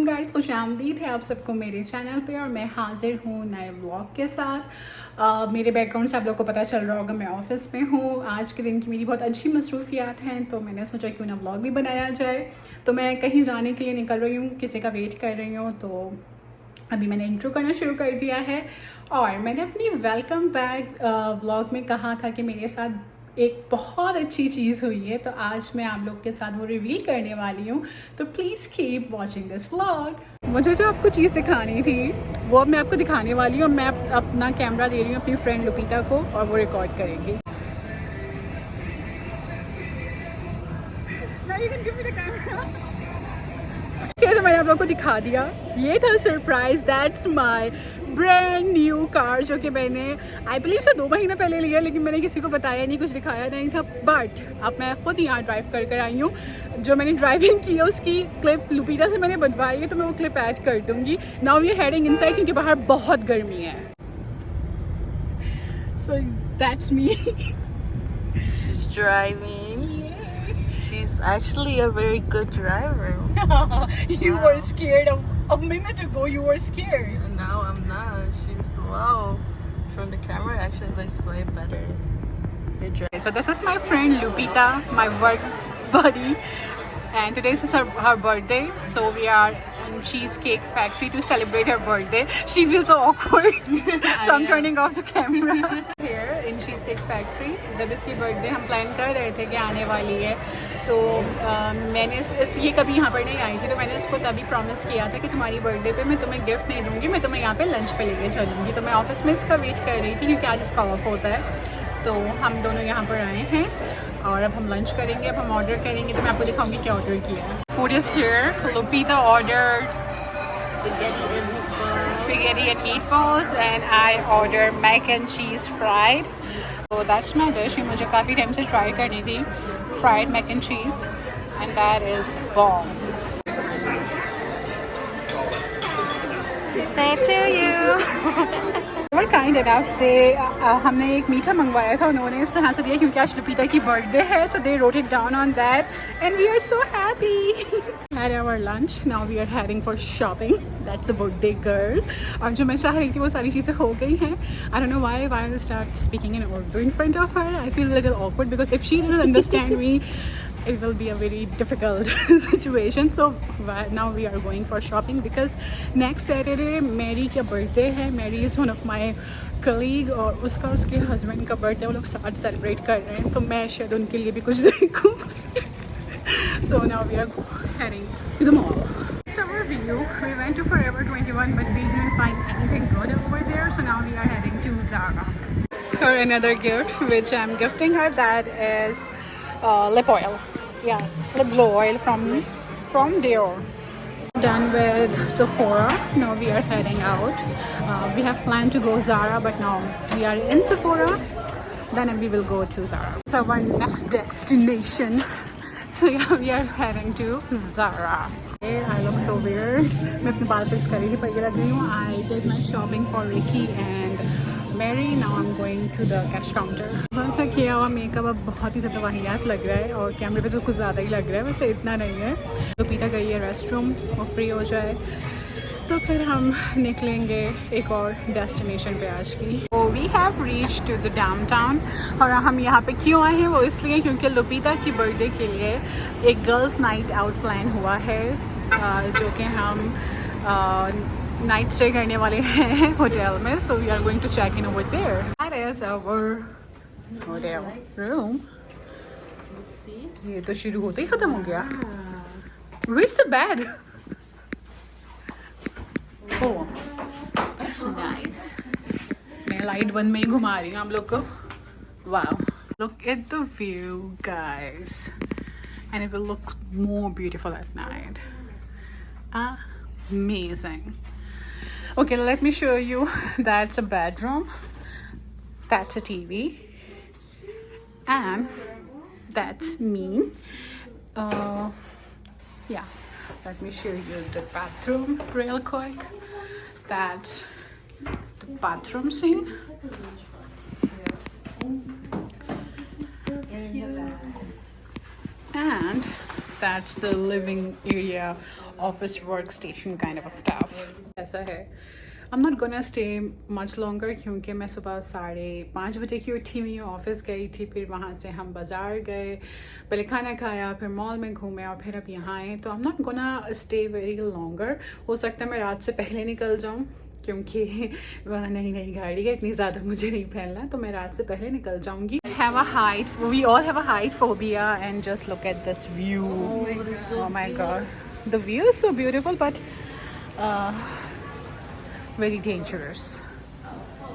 Guys, खुशामदीद है आप सबको मेरे चैनल पे। और मैं हाजिर हूँ नए व्लॉग के साथ। मेरे बैकग्राउंड से आप लोग को पता चल रहा होगा मैं ऑफिस में हूँ। आज के दिन की मेरी बहुत अच्छी मसरूफियात हैं, तो मैंने सोचा क्यों ना व्लॉग भी बनाया जाए। तो मैं कहीं जाने के लिए निकल रही हूँ, किसी का वेट कर रही हूँ। तो अभी मैंने इंट्रो करना शुरू कर दिया है। और मैंने अपनी वेलकम बैक व्लॉग में कहा था कि मेरे साथ एक बहुत अच्छी चीज़ हुई है, तो आज मैं आप लोग के साथ वो रिवील करने वाली हूँ। तो please keep watching this vlog. मुझे जो आपको चीज़ दिखानी थी वो अब मैं आपको दिखाने वाली हूँ। मैं अपना कैमरा दे रही हूँ अपनी फ्रेंड लुपिता को और वो रिकॉर्ड करेंगी। तो मैंने आप लोगों को दिखा दिया, ये था surprise. That's my brand new car, जो कि मैंने आई बिलीव से 2 महीने पहले लिया, लेकिन मैंने किसी को बताया नहीं, कुछ दिखाया नहीं था। बट अब मैं खुद यहाँ ड्राइव कर आई हूँ। जो मैंने ड्राइविंग की है उसकी क्लिप लुपिता से मैंने बनवाई है, तो मैं वो क्लिप ऐड कर दूँगी। Now we are heading inside, क्योंकि बाहर बहुत गर्मी है। So that's me. She's driving. She's actually a very good driver. You were scared a minute ago. You were scared. And now I'm not. She's wow. From the camera, actually looks way better. Good driver. So this is my friend Lupita, my work buddy, and today is her birthday. So we are in Cheesecake Factory to celebrate her birthday. She feels so awkward, so I'm turning off the camera. Here in Cheesecake Factory, जब इसकी birthday हम plan कर रहे थे कि आने वाली है, तो मैंने ये कभी यहाँ पर नहीं आई थी, तो मैंने इसको तभी प्रॉमिस किया था कि तुम्हारी बर्थडे पे मैं तुम्हें गिफ्ट नहीं दूँगी, मैं तुम्हें यहाँ पे लंच पे लेके चलूँगी। तो मैं ऑफिस में इसका वेट कर रही थी, क्योंकि आज इसका ऑफ होता है। तो हम दोनों यहाँ पर आए हैं और अब हम लंच करेंगे। अब हम ऑर्डर करेंगे, तो मैं आपको दिखाऊंगी क्या ऑर्डर किया है। Food is here. लुपिता ordered spaghetti and meatballs and I ordered mac and cheese fried. So that's my dish. मुझे काफ़ी टाइम से ट्राई करनी थी fried mac and cheese, and that is bomb. Thank you. They were kind enough. हमने एक मीठा मंगवाया था, उन्होंने इससे यहाँ से दिया क्योंकि आज लुपिता की बर्थडे है. So they wrote it down on that and we are so happy. Had our lunch. Now we are heading for shopping. That's the birthday girl. और जो मैं चाह रही थी वो सारी चीज़ें हो गई हैं. I don't know why I start speaking in Urdu in front of her. I feel a little awkward because if she doesn't understand me, it will be a very difficult situation. So now we are going for shopping because next Saturday Mary का birthday है. Mary is one of my colleague और उसका उसके husband का birthday वो लोग साथ celebrate कर रहे हैं, तो मैं शायद उनके लिए भी कुछ देखूँ. So now we are heading to the mall. Summer view. We went to Forever 21, but we didn't find anything good over there. So now we are heading to Zara. Her another gift, which I'm gifting her, that is lip oil. Yeah, lip glow oil from Dior. Done with Sephora. Now we are heading out. We have planned to go Zara, but now we are in Sephora. Then we will go to Zara. So our next destination. So yeah, we are heading to Zara. I look so weird. मैं अपने बाल fix कर रही थी पर ये लग रही हूँ. I did my shopping for Ricky and Mary. Now I'm going to the cash counter. वैसा किया हुआ मेकअप अब बहुत ही ज़्यादा वाहियात लग रहा है और कैमरे पे तो कुछ ज़्यादा ही लग रहा है, वैसे इतना नहीं है. तो पीता गई है रेस्टरूम, वो फ्री हो जाए तो फिर हम निकलेंगे एक और डेस्टिनेशन पे आज की. तो we have reach to the downtown. और हम यहाँ पे क्यों आए हैं वो इसलिए क्योंकि लुपिता की बर्थडे के लिए एक गर्ल्स नाइट आउट प्लान हुआ है, जो कि हम नाइट स्टे करने वाले हैं होटल में. So we are going to check in over there. That is our hotel room. ये तो शुरू होते ही खत्म हो गया. Where's the bed? Oh, that's nice. मैं लाइट बंद में ही घुमा रही हूँ आप लोग को. Wow, look at the view, guys, and it will look more beautiful at night. Amazing. Okay, let me show you. That's a bedroom. That's a TV, and that's me. Yeah. Let me show you the bathroom real quick. That's the bathroom scene. And that's the living area office workstation kind of a stuff. ऐसा है. I'm not gonna stay much longer क्योंकि मैं सुबह 5:30 बजे की उठी हुई हूँ. ऑफिस गई थी, फिर वहाँ से हम बाज़ार गए, पहले खाना खाया, फिर मॉल में घूमे और फिर अब यहाँ आए. तो I'm not gonna stay very longer. हो सकता है मैं रात से पहले निकल जाऊँ क्योंकि वह नई गाड़ी है, इतनी ज़्यादा मुझे नहीं फैलना, तो मैं रात से पहले निकल जाऊँगी. We all have a height phobia and just look at this view. Oh my god. The view is so beautiful but very dangerous.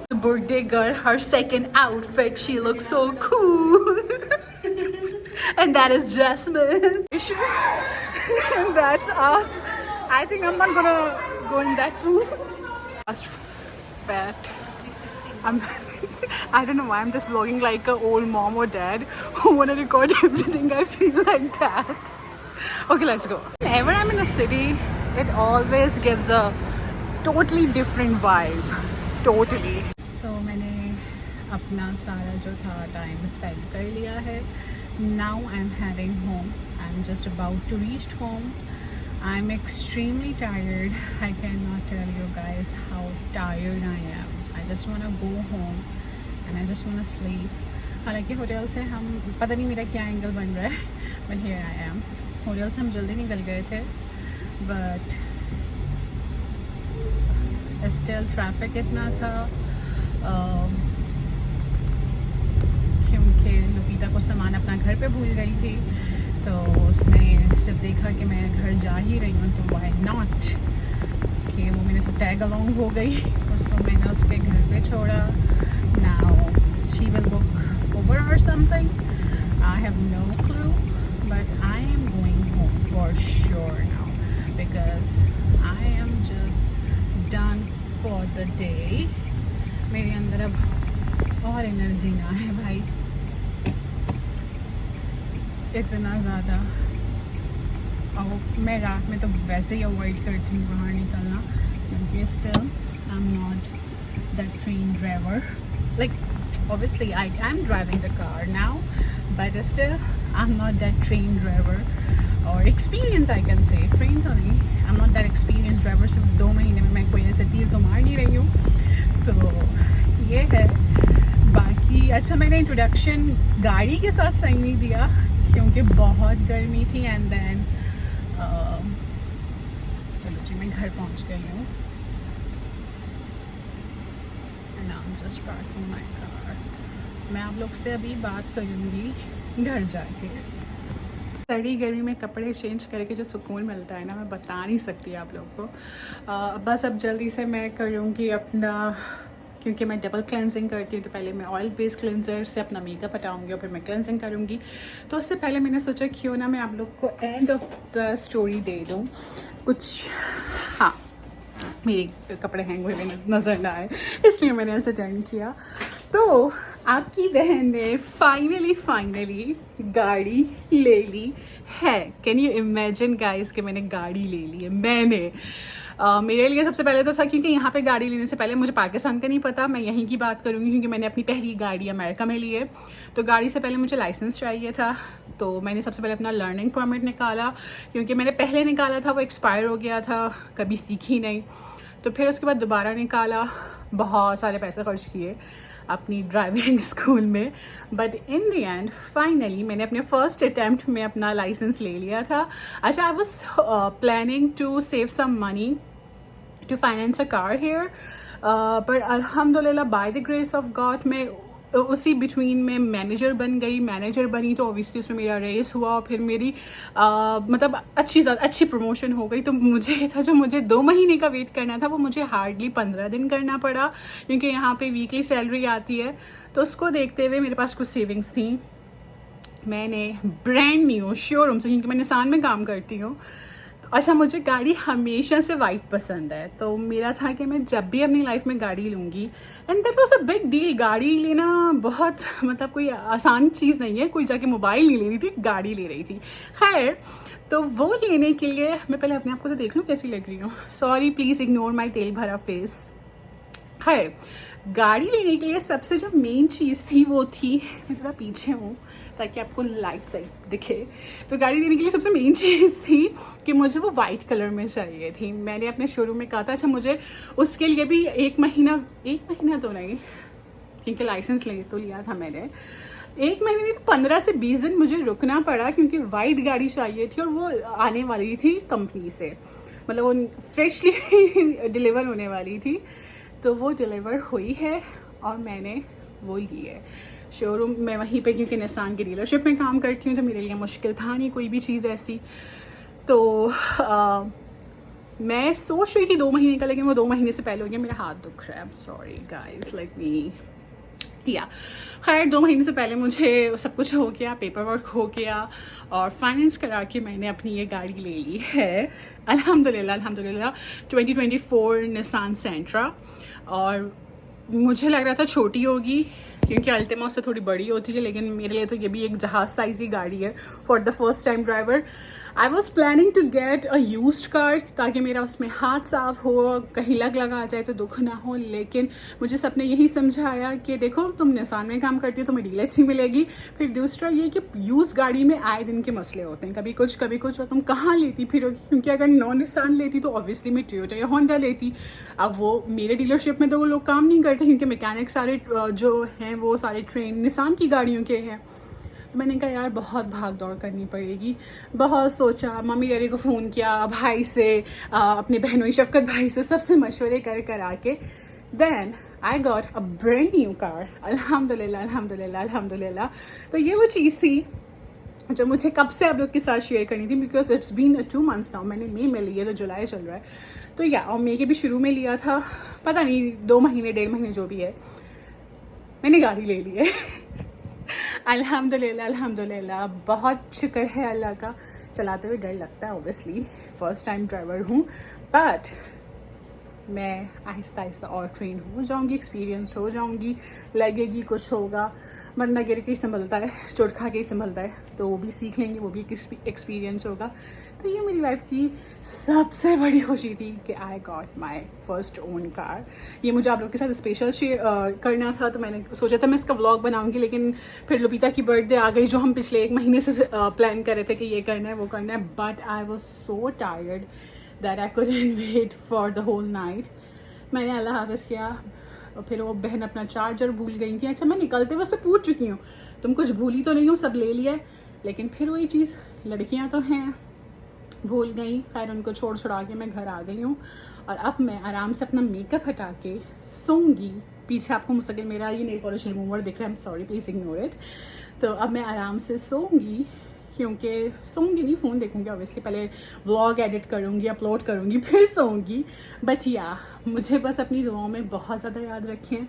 The birthday girl, her second outfit, she looks so cool. And that is Jasmine. And that's us. I think I'm not gonna go in that pool. But I don't know why I'm just vlogging like an old mom or dad who want to record everything. I feel like that. Okay, let's go. Whenever I'm in a city, it always gives a totally different vibe. Totally. So मैंने अपना सारा जो था time spend कर लिया है. Now I'm heading home. I'm just about to reach home. I'm extremely tired. I cannot tell you guys how tired I am. I just want to go home and I just want to sleep. हालांकि hotel से हम, पता नहीं मेरा क्या angle बन रहा है, but here I am. Hotel से हम जल्दी निकल गए थे, but still traffic इतना था क्योंकि लुपीता को सामान अपना घर पे भूल गई थी. तो उसने जब देखा कि मैं घर जा ही रही हूँ तो वाई नॉट कि वो मेरे साथ टैग अलॉन्ग हो गई. उसको मैंने उसके घर पे छोड़ा. Now she will book Uber or something. I have no clue but I am going home for sure now because I am just done for the day. मेरे अंदर अब और एनर्जी ना है भाई, इतना ज़्यादा. और मैं रात में तो वैसे ही अवॉइड करती हूँ बाहर निकलना क्योंकि still I am not that train driver. Like obviously I am driving the car now but still I am not that train driver और experience. I can say train तो नहीं, I am not that experience driver. सिर्फ 2 महीने में मैं कोई ऐसे तीर तो मार नहीं रही हूँ. तो ये है. बाकी अच्छा, मैंने इंट्रोडक्शन गाड़ी के साथ सही नहीं दिया क्योंकि बहुत गर्मी थी. एंड देन चलो जी, मैं घर पहुंच गई हूँ. And I am just parking my car. मैं आप लोग से अभी बात करूँगी घर जाके. सर्दी गर्मी में कपड़े चेंज करके जो सुकून मिलता है ना, मैं बता नहीं सकती आप लोग को. बस अब जल्दी से मैं करूँगी अपना, क्योंकि मैं डबल क्लेंजिंग करती हूँ तो पहले मैं ऑयल बेस्ड क्लेंजर से अपना मेकअप हटाऊँगी और फिर मैं क्लेंजिंग करूँगी. तो उससे पहले मैंने सोचा क्यों ना मैं आप लोग को end of the story they दूँ कुछ. हाँ, मेरे कपड़े हैंग हुए नज़र ना आए इसलिए मैंने ऐसे टर्न किया. तो आपकी बहन ने फाइनली गाड़ी ले ली है. कैन यू इमेजिन गाइस कि मैंने गाड़ी ले ली है. मैंने मेरे लिए सबसे पहले तो था क्योंकि यहाँ पे गाड़ी लेने से पहले मुझे पाकिस्तान का नहीं पता. मैं यहीं की बात करूँगी क्योंकि मैंने अपनी पहली गाड़ी अमेरिका में ली है. तो गाड़ी से पहले मुझे लाइसेंस चाहिए था. तो मैंने सबसे पहले अपना लर्निंग परमिट निकाला क्योंकि मैंने पहले निकाला था वो एक्सपायर हो गया था, कभी सीखी नहीं. तो फिर उसके बाद दोबारा निकाला, बहुत सारे पैसे खर्च किए अपनी ड्राइविंग स्कूल में. But in the end finally मैंने अपने फर्स्ट अटैम्प्ट में अपना लाइसेंस ले लिया था. अच्छा, I was planning to save some money to finance a car here, पर अल्हम्दुलिल्लाह by the grace of God मैं उसी बिटवीन में मैनेजर बनी. तो ऑब्वियसली उसमें मेरा रेस हुआ और फिर मेरी मतलब अच्छी प्रमोशन हो गई. तो मुझे था जो मुझे 2 महीने का वेट करना था वो मुझे हार्डली 15 दिन करना पड़ा क्योंकि यहाँ पे वीकली सैलरी आती है. तो उसको देखते हुए मेरे पास कुछ सेविंग्स थी. मैंने ब्रांड न्यू शोरूम से, क्योंकि मैं निसान में काम करती हूँ. अच्छा, मुझे गाड़ी हमेशा से वाइट पसंद है. तो मेरा था कि मैं जब भी अपनी लाइफ में गाड़ी लूँगी, and that was a big deal. गाड़ी लेना बहुत मतलब कोई आसान चीज़ नहीं है. कोई जाके मोबाइल नहीं ले रही थी, गाड़ी ले रही थी. खैर, तो वो लेने के लिए मैं पहले अपने आप को तो देख लूँ कैसी लग रही हूँ. सॉरी, प्लीज़ इग्नोर माई तेल भरा फेस. है। गाड़ी लेने के लिए सबसे जो मेन चीज़ थी वो थी, मैं थोड़ा पीछे हूँ ताकि आपको लाइट सही दिखे, तो गाड़ी लेने के लिए सबसे मेन चीज़ थी कि मुझे वो वाइट कलर में चाहिए थी। मैंने अपने शोरूम में कहा था अच्छा मुझे उसके लिए भी एक महीना तो नहीं, क्योंकि लाइसेंस ले तो लिया था मैंने, 1 महीने नहीं तो 15 से 20 दिन मुझे रुकना पड़ा, क्योंकि वाइट गाड़ी चाहिए थी और वो आने वाली थी कंपनी से, मतलब वो फ्रेशली डिलीवर होने वाली थी। तो वो डिलीवर हुई है और मैंने वो ली है शोरूम में वहीं पे, क्योंकि निसान की डीलरशिप में काम करती हूँ तो मेरे लिए मुश्किल था नहीं कोई भी चीज़ ऐसी। तो मैं सोच रही थी 2 महीने का, लेकिन वो 2 महीने से पहले हो गया। मेरा हाथ दुख रहा है, I am sorry guys, like me या खैर 2 महीने से पहले मुझे सब कुछ हो गया, पेपर वर्क हो गया और फाइनेंस करा के मैंने अपनी ये गाड़ी ले ली है अल्हम्दुलिल्लाह 2024 निसान सेंट्रा। और मुझे लग रहा था छोटी होगी क्योंकि अल्टिमा उससे थोड़ी बड़ी होती है, लेकिन मेरे लिए तो ये भी एक जहाज साइज ही गाड़ी है for the first time driver. I was planning to get a used car ताकि मेरा उसमें हाथ साफ हो, कहीं लग आ जाए तो दुख ना हो, लेकिन मुझे सबने यही समझाया कि देखो तुम निसान में काम करती हो तुम्हें डील अच्छी मिलेगी। फिर दूसरा ये कि यूज गाड़ी में आए दिन के मसले होते हैं, कभी कुछ और तुम कहाँ लेती फिरोगी, क्योंकि अगर नॉन निसान लेती तो ऑब्वियसली मैं टोयोटा या होंडा लेती। अब वो मेरे डीलरशिप में तो वो लोग काम नहीं करते क्योंकि मैकेनिक सारे जो हैं वो सारे ट्रेन निसान की गाड़ियों के हैं। मैंने कहा यार बहुत भाग दौड़ करनी पड़ेगी, बहुत सोचा, मम्मी डैडी को फ़ोन किया, भाई से, अपने बहनों शफकत भाई से, सबसे मशवरे कर आके then I got a brand new car अल्हम्दुलिल्लाह। तो ये वो चीज़ थी जो मुझे कब से आप लोग के साथ शेयर करनी थी, because it's been 2 months now. मैंने मई में ली है तो जुलाई चल रहा है, तो या और मई के भी शुरू में लिया था, पता नहीं 2 महीने 1.5 महीने जो भी है, मैंने गाड़ी ले ली है अल्हम्दुलिल्लाह बहुत शुक्र है अल्लाह का। चलाते हुए डर लगता है ऑब्वियसली, फर्स्ट टाइम ड्राइवर हूँ, बट मैं आहिस्ता आहिस्ता और ट्रेन हो जाऊँगी, एक्सपीरियंस हो जाऊँगी, लगेगी कुछ होगा, बंदा गिर के ही संभलता है, चोट खा के ही संभलता है, तो वो भी सीख लेंगे, वो भी एक्सपीरियंस होगा। तो ये मेरी लाइफ की सबसे बड़ी खुशी थी कि I got my first own car. ये मुझे आप लोग के साथ स्पेशल शेयर करना था, तो मैंने सोचा था मैं इसका व्लॉग बनाऊंगी, लेकिन फिर लुपिता की बर्थडे आ गई जो हम पिछले 1 महीने से प्लान कर रहे थे कि ये करना है वो करना है, but I was so tired that I couldn't wait for the whole night. मैंने अल्लाह हाफ़िज़ किया और फिर वो बहन अपना चार्जर भूल गई थी। अच्छा मैं निकलते हुए उससे पूछ चुकी हूँ तुम कुछ भूली तो नहीं हो, सब ले लिया, लेकिन फिर वही चीज़, लड़कियाँ तो हैं, भूल गई। खैर उनको छुड़ा के मैं घर आ गई हूँ और अब मैं आराम से अपना मेकअप हटा के सोऊंगी। पीछे आपको मुस्तकिल मेरा ये नेल पॉलिश रिमूवर दिख रहा है, I am sorry please ignore it. तो अब मैं आराम से सोऊंगी, क्योंकि सोऊंगी नहीं, फ़ोन देखूंगी ऑब्वियसली, पहले व्लॉग एडिट करूंगी, अपलोड करूंगी, फिर सोऊंगी। बट या मुझे बस अपनी दुआओं में बहुत ज़्यादा याद रखें,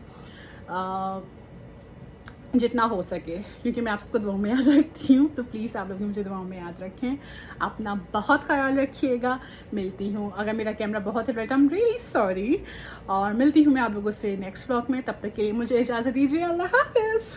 जितना हो सके, क्योंकि मैं आप सबको दुआओं में याद रखती हूँ, तो प्लीज़ आप लोग भी मुझे दुआओं में याद रखें। अपना बहुत ख्याल रखिएगा। मिलती हूँ, अगर मेरा कैमरा बहुत है आई एम रियली सॉरी, और मिलती हूँ मैं आप लोगों से नेक्स्ट व्लॉग में। तब तक के लिए मुझे इजाज़त दीजिए, अल्लाह हाफिज़।